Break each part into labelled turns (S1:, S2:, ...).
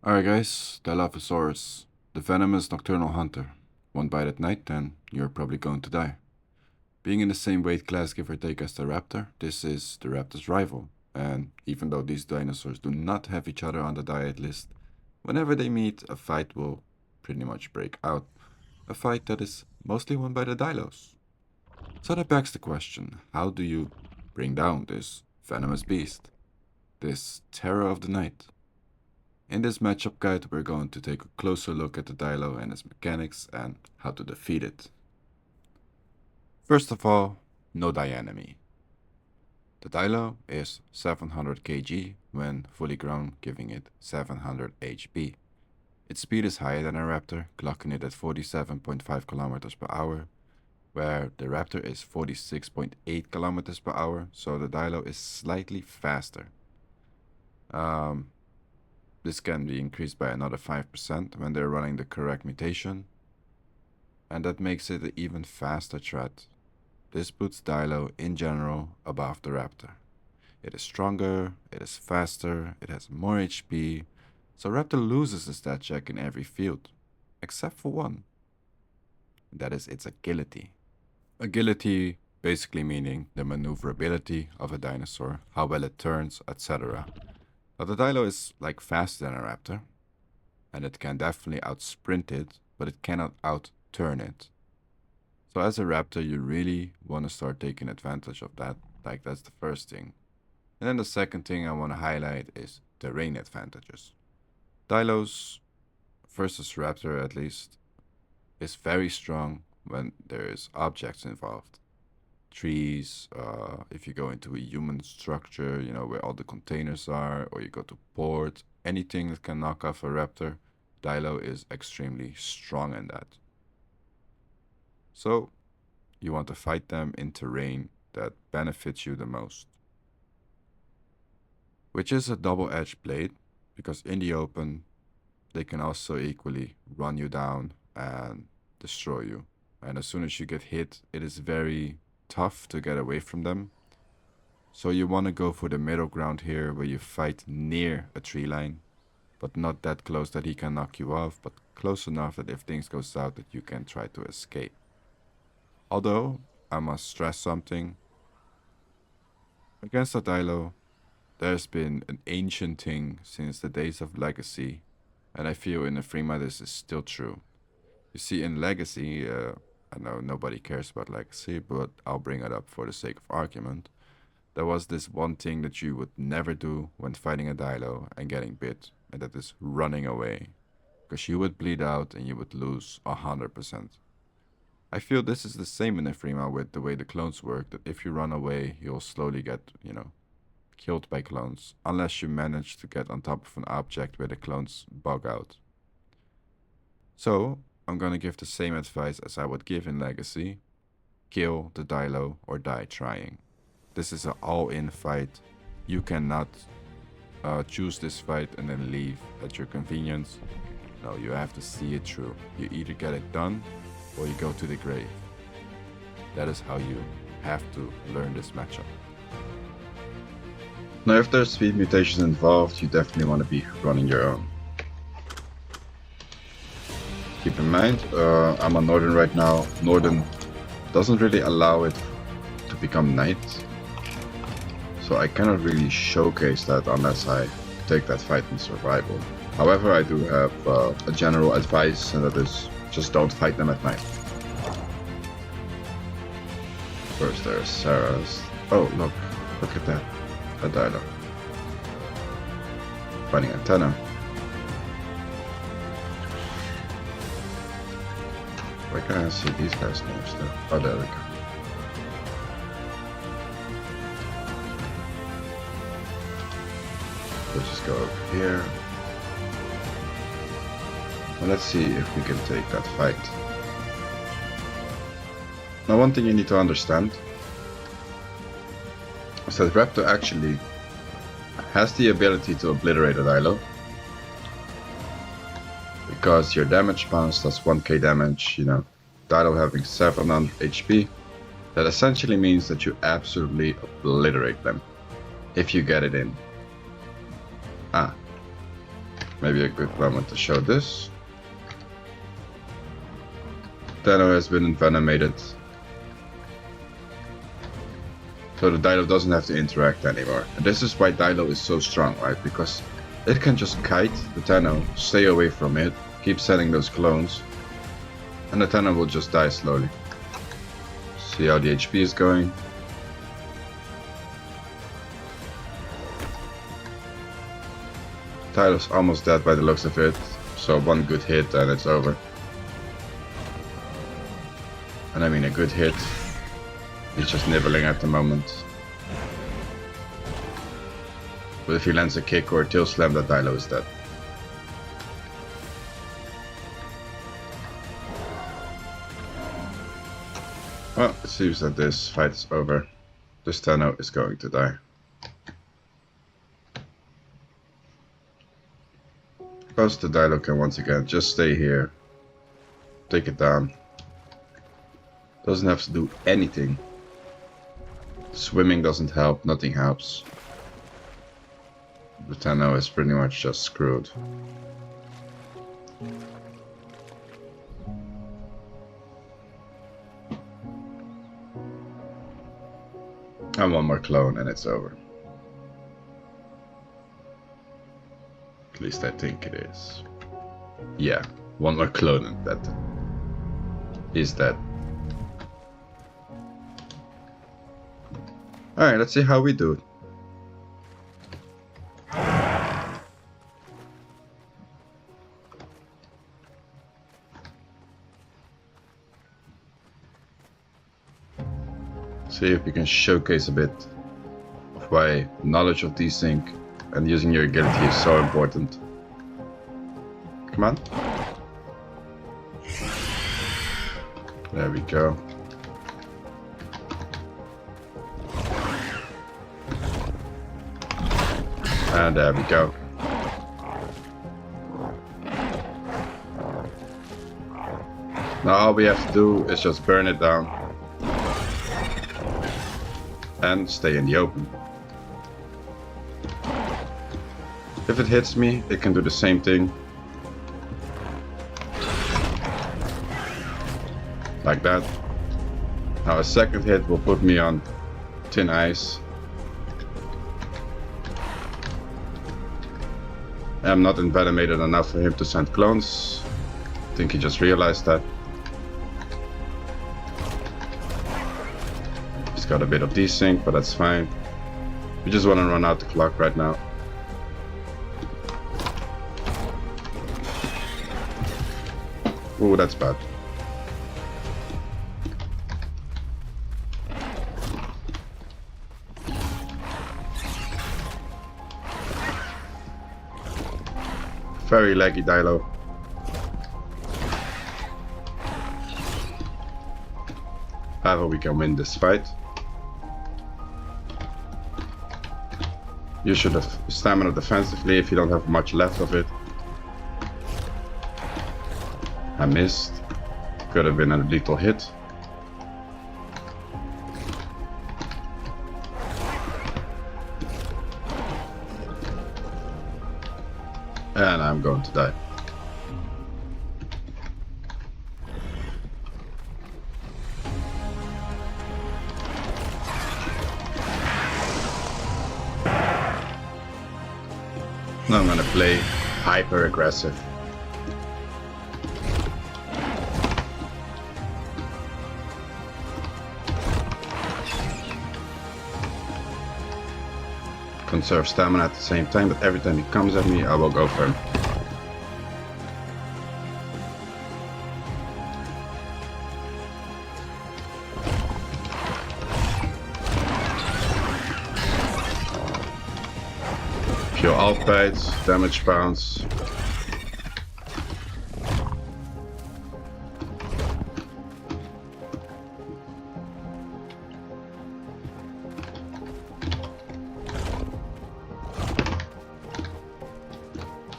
S1: Alright guys, Dilophosaurus, the venomous nocturnal hunter. One bite at night and you're probably going to die. Being in the same weight class give or take as the raptor, this is the raptor's rival. And even though these dinosaurs do not have each other on the diet list, whenever they meet, a fight will pretty much break out. A fight that is mostly won by the Dilos. So that begs the question, how do you bring down this venomous beast? This terror of the night? In this matchup guide, we're going to take a closer look at the Dilo and its mechanics and how to defeat it. First of all, no die enemy. The Dilo is 700 kg when fully grown, giving it 700 HP. Its speed is higher than a Raptor, clocking it at 47.5 km per hour, where the Raptor is 46.8 km per hour, so the Dilo is slightly faster. This can be increased by another 5% when they're running the correct mutation, and that makes it an even faster threat. This puts Dilo in general above the Raptor. It is stronger, it is faster, it has more HP, so Raptor loses the stat check in every field, except for one. That is its agility. Agility basically meaning the maneuverability of a dinosaur, how well it turns, etc. Now the Dilo is like faster than a Raptor, and it can definitely outsprint it, but it cannot outturn it. So as a Raptor, you really want to start taking advantage of that, like that's the first thing. And then the second thing I want to highlight is terrain advantages. Dilos versus Raptor at least is very strong when there is objects involved. Trees, if you go into a human structure, you know, where all the containers are, or you go to port, anything that can knock off a Raptor, Dilo is extremely strong in that. So, you want to fight them in terrain that benefits you the most. Which is a double-edged blade, because in the open, they can also equally run you down and destroy you. And as soon as you get hit, it is very tough to get away from them. So you want to go for the middle ground here, where you fight near a tree line, but not that close that he can knock you off, but close enough that if things go south that you can try to escape. Although, I must stress something. Against the Dilo, there's been an ancient thing since the days of Legacy, and I feel in EVRIMA this is still true. You see, in Legacy, I know nobody cares about Legacy, but I'll bring it up for the sake of argument. There was this one thing that you would never do when fighting a Dilo and getting bit, and that is running away. Because you would bleed out and you would lose 100%. I feel this is the same in EVRIMA with the way the clones work, that if you run away, you'll slowly get, killed by clones, unless you manage to get on top of an object where the clones bug out. So, I'm gonna give the same advice as I would give in Legacy. Kill the Dilo or die trying. This is an all-in fight. You cannot choose this fight and then leave at your convenience. No, you have to see it through. You either get it done or you go to the grave. That is how you have to learn this matchup. Now, if there's speed mutations involved, you definitely want to be running your own. Keep in mind, I'm on Northern right now. Northern doesn't really allow it to become night, so I cannot really showcase that unless I take that fight in survival. However, I do have a general advice, and that is just don't fight them at night. First there's Sarah's. Oh, look at that. A Dilo. Finding antenna. Why can't I see these guys' names though? Oh, there we go. Let's just go over here. Well, let's see if we can take that fight. Now, one thing you need to understand is that Raptor actually has the ability to obliterate a Dilo. Because your damage bounce does 1k damage, Dilo having 700 HP, that essentially means that you absolutely obliterate them if you get it in. Maybe a good moment to show this. Dino has been envenomated. So the Dilo doesn't have to interact anymore. And this is why Dilo is so strong, right? Because it can just kite the Tenno, stay away from it, keep sending those clones, and the Tenno will just die slowly. See how the HP is going. Dilo's almost dead by the looks of it, so one good hit and it's over. And I mean a good hit. He's just nibbling at the moment. But if he lands a kick or a tail slam, that Dilo is dead. Well, it seems that this fight is over. This Tenno is going to die. Because the Dilo can once again just stay here. Take it down. Doesn't have to do anything. Swimming doesn't help, nothing helps. The Tenno is pretty much just screwed. And one more clone and it's over. At least I think it is. Yeah, one more clone and that is dead. Alright, let's see how we do. See if we can showcase a bit of why knowledge of desync and using your agility is so important. Come on. There we go. And there we go. Now all we have to do is just burn it down. And stay in the open. If it hits me, it can do the same thing. Like that. Now a second hit will put me on thin ice. I'm not envenomated enough for him to send clones. I think he just realized that. He's got a bit of desync, but that's fine. We just want to run out the clock right now. Ooh, that's bad. Very laggy Dilo. However, we can win this fight. You should have stamina defensively if you don't have much left of it. I missed. Could have been a lethal hit. And I'm going to die. Now I'm gonna play hyper aggressive. Conserve stamina at the same time, but every time he comes at me, I will go for him. Pure alt bites, damage bounce.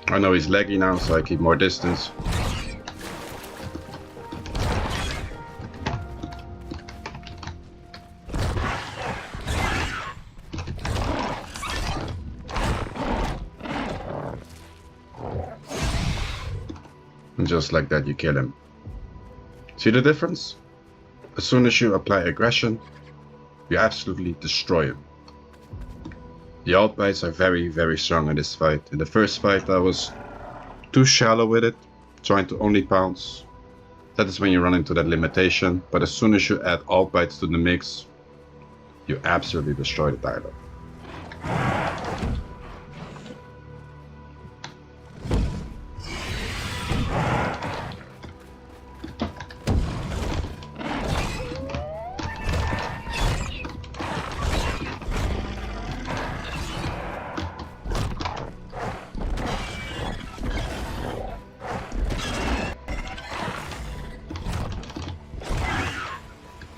S1: I know he's laggy now, so I keep more distance. And just like that, you kill him. See the difference? As soon as you apply aggression, you absolutely destroy him. The alt bites are very, very strong in this fight. In the first fight, I was too shallow with it, trying to only pounce. That is when you run into that limitation. But as soon as you add alt bites to the mix, you absolutely destroy the Dilo.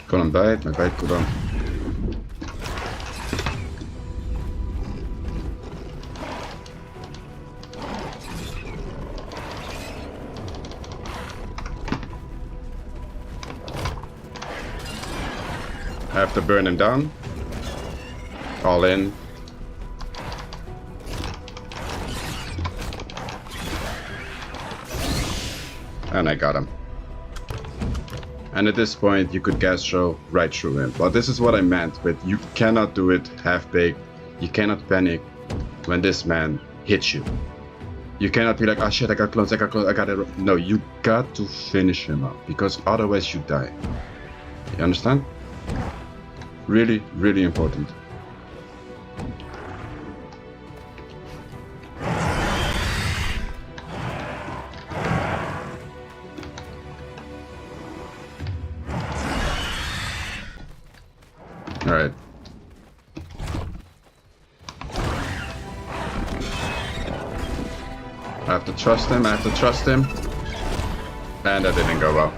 S1: Kan hem bite, my bite cooldown. I have to burn him down. All in. And I got him. And at this point, you could gas throw right through him. But this is what I meant with you cannot do it half-baked. You cannot panic when this man hits you. You cannot be like, oh shit, I got clones, I got it. No, you got to finish him up because otherwise you die. You understand? Really, really important. Alright. I have to trust him, And that didn't go well.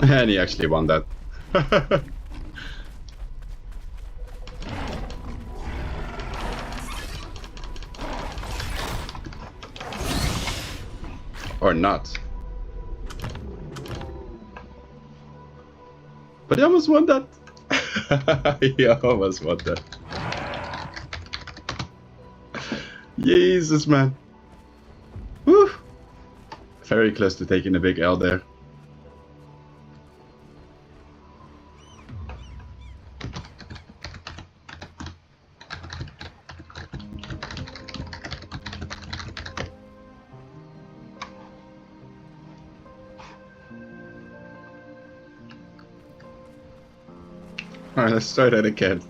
S1: And he actually won that. Or not. But he almost won that. He almost won that. Jesus, man. Woo. Very close to taking a big L there. Alright, let's try that again.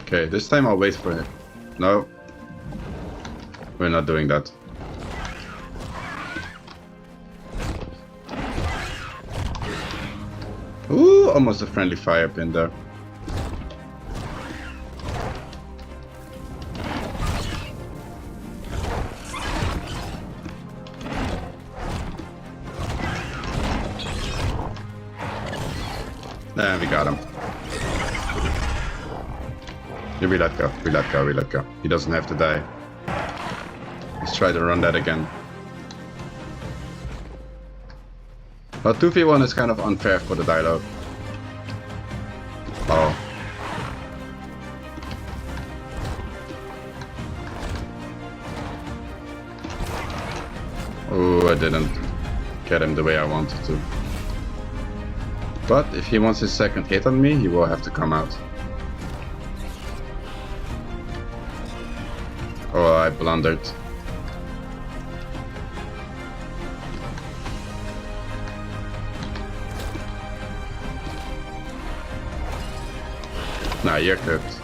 S1: Okay, this time I'll wait for him. No. We're not doing that. Ooh, almost a friendly fire pin there. And we got him. Yeah, we let go. He doesn't have to die. Let's try to run that again. Well, 2v1 is kind of unfair for the Dilo. Oh. Oh, I didn't get him the way I wanted to. But if he wants his second hit on me, he will have to come out. Oh, I blundered. Nah, you're cooked.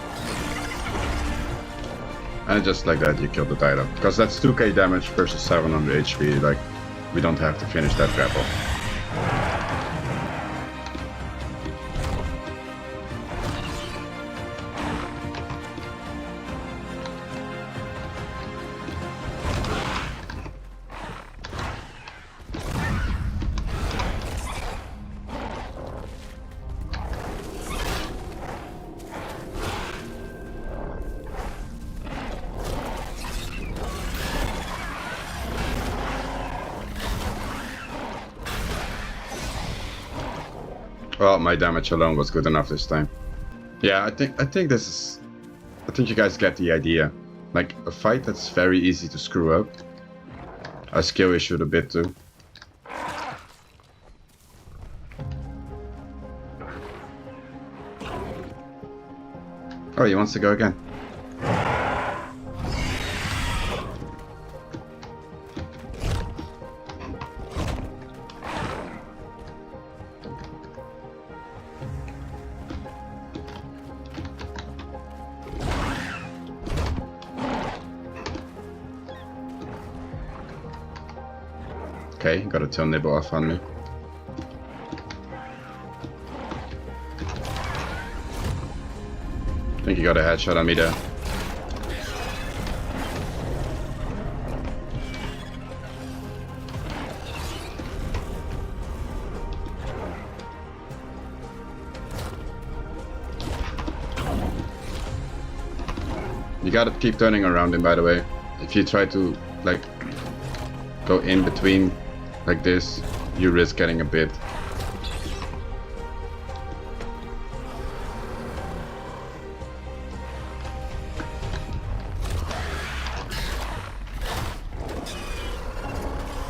S1: And just like that, you kill the Dilo. Because that's 2k damage versus 700 HP. Like, we don't have to finish that grapple.
S2: Well, my damage alone was good enough this time. Yeah, I think this is... I think you guys get the idea. Like, a fight that's very easy to screw up. I skill issued a bit too. Oh, he wants to go again. Okay, got a tail nibble off on me. I think he got a headshot on me there. You gotta keep turning around him, by the way. If you try to, like, go in between like this, you risk getting a bit.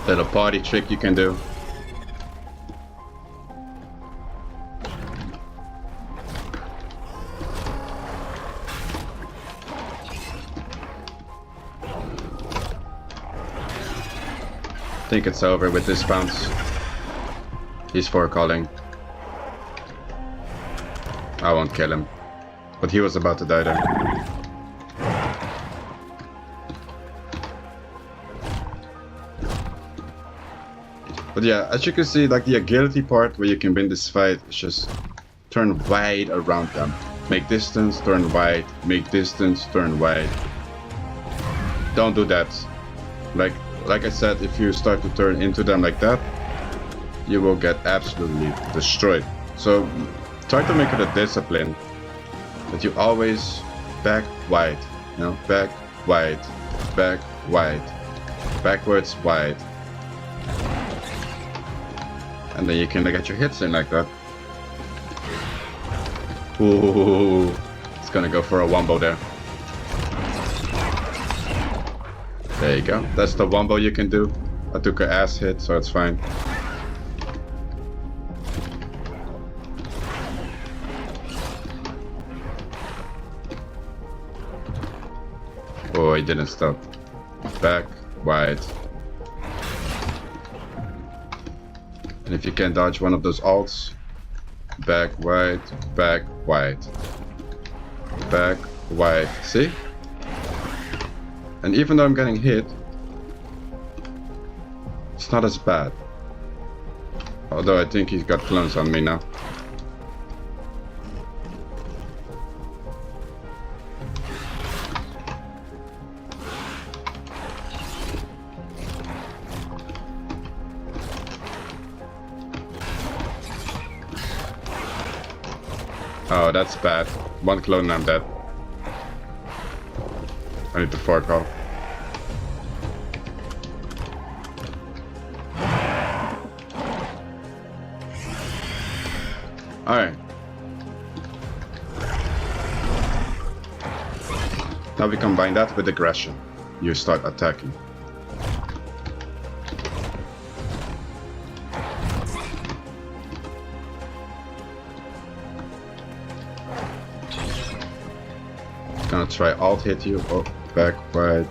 S2: Little party trick you can do. I think it's over with this bounce. He's forecalling. I won't kill him. But he was about to die there. But yeah, as you can see, like the agility part where you can win this fight is just turn wide around them. Make distance, turn wide. Make distance, turn wide. Don't do that. Like I said, if you start to turn into them like that, you will get absolutely destroyed. So try to make it a discipline that you always back wide, you know, back wide, backwards wide. And then you can get your hits in like that. Ooh, it's gonna go for a wombo there. There you go. That's the wombo you can do. I took an ass hit, so it's fine. Oh, he didn't stop. Back, wide. And if you can dodge one of those ults, back, wide, back, wide. Back, wide. See? And even though I'm getting hit, it's not as bad. Although I think he's got clones on me now. Oh, that's bad. One clone and I'm dead. I need to forecall. Alright. Now we combine that with aggression. You start attacking. Gonna try alt hit you. Oh, back, wide.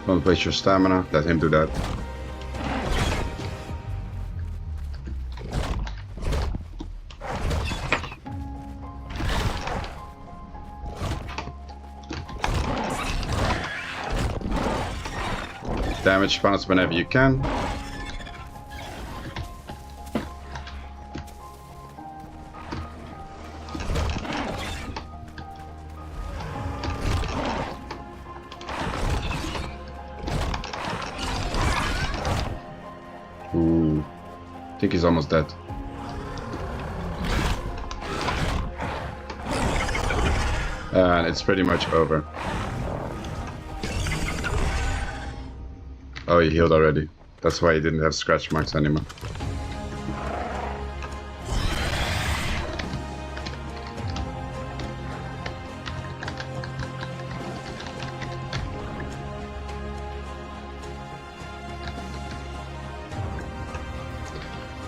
S2: Don't waste your stamina. Let him do that. Damage bounce whenever you can. Ooh, I think he's almost dead. And it's pretty much over. Oh, he healed already. That's why he didn't have scratch marks anymore.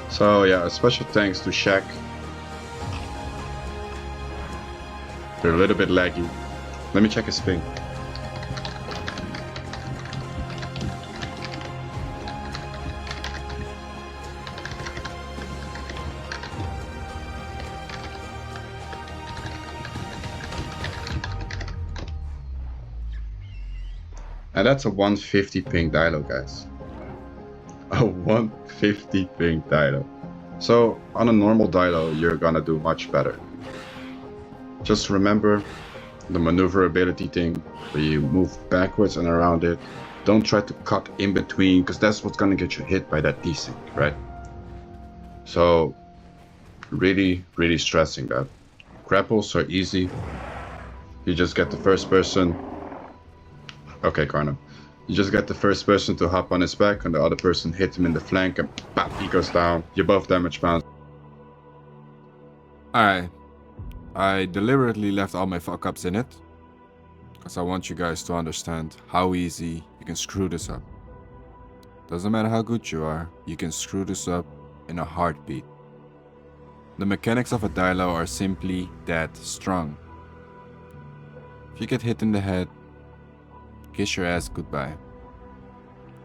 S2: So yeah, a special thanks to Shaq. They're a little bit laggy. Let me check his ping. And that's a 150 ping Dilo, guys. A 150 ping Dilo. So on a normal Dilo, you're gonna do much better. Just remember the maneuverability thing, where you move backwards and around it. Don't try to cut in between, because that's what's gonna get you hit by that desync, right? So really, really stressing that. Grapples are easy. You just get the first person. Okay, Karna. You just get the first person to hop on his back, and the other person hit him in the flank, and bam, he goes down. You're both damage bound.
S1: Alright. I deliberately left all my fuck ups in it, because I want you guys to understand how easy you can screw this up. Doesn't matter how good you are, you can screw this up in a heartbeat. The mechanics of a Dilo are simply that strong. If you get hit in the head, kiss your ass goodbye.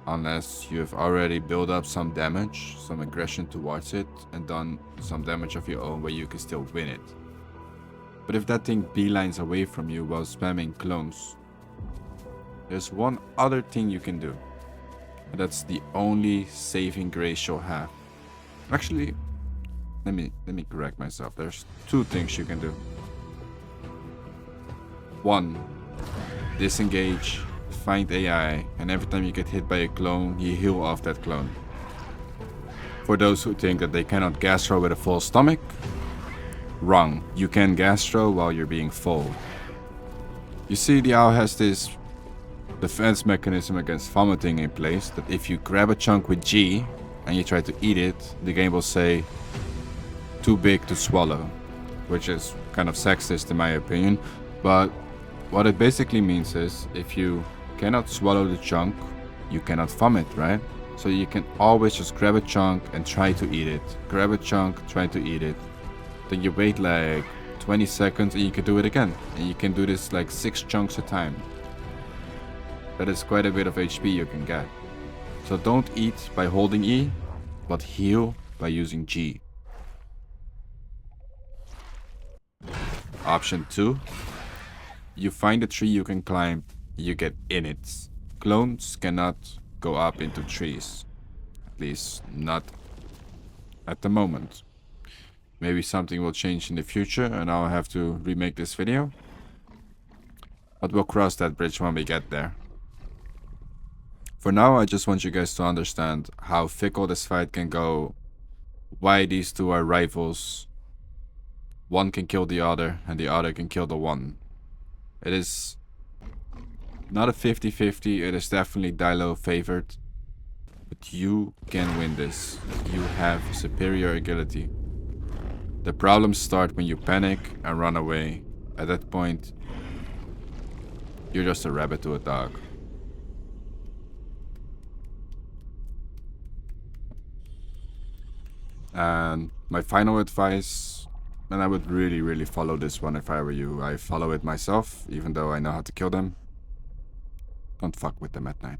S1: Unless you have already built up some damage, some aggression towards it, and done some damage of your own where you can still win it. But if that thing beelines away from you while spamming clones, there's one other thing you can do. And that's the only saving grace you'll have. Actually, let me correct myself. There's two things you can do. One, disengage, find AI, and every time you get hit by a clone, you heal off that clone. For those who think that they cannot gas throw with a full stomach, wrong. You can gas throw while you're being full. You see, the owl has this defense mechanism against vomiting in place, that if you grab a chunk with G and you try to eat it, the game will say too big to swallow, which is kind of sexist in my opinion, but what it basically means is if you cannot swallow the chunk, you cannot vomit, right? So you can always just grab a chunk and try to eat it. Grab a chunk, try to eat it. Then you wait like 20 seconds and you can do it again. And you can do this like 6 chunks a time. That is quite a bit of HP you can get. So don't eat by holding E, but heal by using G. Option 2. You find a tree you can climb, you get in it. Clones cannot go up into trees. At least not at the moment. Maybe something will change in the future and I'll have to remake this video. But we'll cross that bridge when we get there. For now, I just want you guys to understand how fickle this fight can go, why these two are rivals. One can kill the other and the other can kill the one. It is not a 50-50, it is definitely Dilo favored. But you can win this. You have superior agility. The problems start when you panic and run away. At that point, you're just a rabbit to a dog. And my final advice, and I would really follow this one if I were you. I follow it myself, even though I know how to kill them. Don't fuck with them at night.